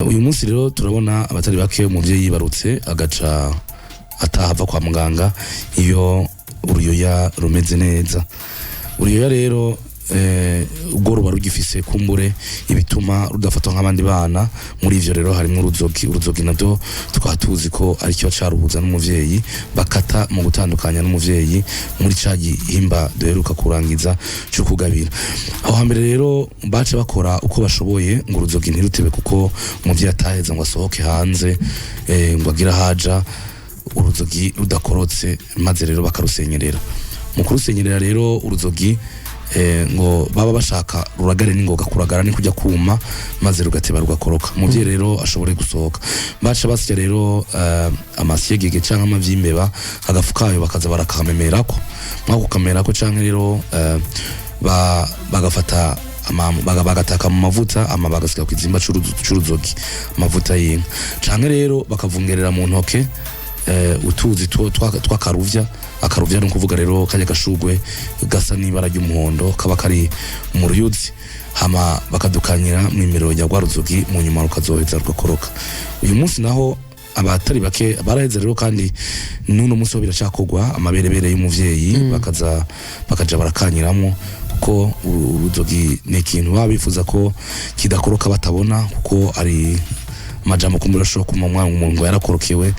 Uyu munsi rero turabona abatari bake umuvyeyi yibarutse agaca atahava kwa muganga iyo uruyoya rumeze neza. Uruyoya rero ubwo ruba rugifise kumbure ibituma rudafatwa nk'abandi bana. Muri ivyo rero harimo uruzogi navyo tukaba tuzi ko ari cyo caruhuza n'umuvyeyi bakata mu gutandukanya n'umuvyeyi muri ca gihimba duheruka kurangiza cyo kugabira. Aho hambere rero bace bakora uko bashoboye ngo uruzogi ntirutebe kuko umuvyeyi ataheza ngo asohoke hanze ngo agira haja uruzogi rudakorotse, maze rero bakarusenyerera. Mu kurusenyerera rero uruzogi ngo baba bashaka ruragare n'ingoga, kuragara ni kujya kuma maze rugateba rugakoroka. Umuvyeyi rero ashobore gusohoka. Baca basya rero amasyegege canke amavyimbeba agafukayo bakaza barakamemerako. Mwako kamerako canke rero bagafata bagataka mu mavuta bagasika ku izimba c'uruzogi amavuta y'inka, canke rero bakavungerera mu ntoke utuzi twakaruvya. Akaruvya no kuvuga rero kanya gashugwe gasa n'ibara ry'umuhondo kaba kari mu ruyuzi, hama bakadukanyira mu imero ya gwaruzogi mu nyuma rukazoheza rugakoroka. Uyu munsi naho abatari bake baraheze rero, kandi nuno munsi ho biracakogwa amaberebere y'umuvyeyi bakaja barakanyiramo, kuko uruzogi ni ikintu babifuza ko kidakoroka batabona, kuko ari majambo kumbura sho kumwa umuntu yarakorokewe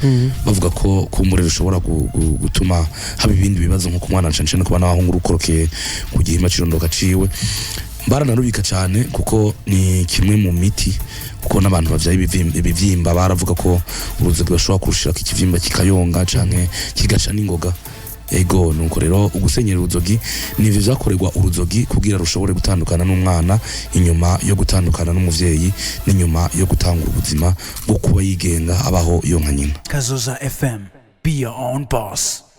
bavuga ko kumbura rushobora gutuma haba ibindi bibazo nko kumwana ncane kuba n'abahungu rukorokeye ku gihimba cirondoka ciwe. Baranarubika cyane kuko ni kimwe mu miti, kuko n'abantu bavyaye ibivyimba baravuga ko uruzogi bashobora kurushira kikivimba kikayonga canke kigaca n'ingoga. Ego nuko rero ugusenyera uruzogi nivyo vyakorerwa uruzogi kugira rushobore gutandukana n'umwana inyuma yo gutandukana n'umuvyeyi n'inyuma yo gutanga ubuzima bwo kuba yigenga abaho yonka nyina. Kazoza FM, be your own boss.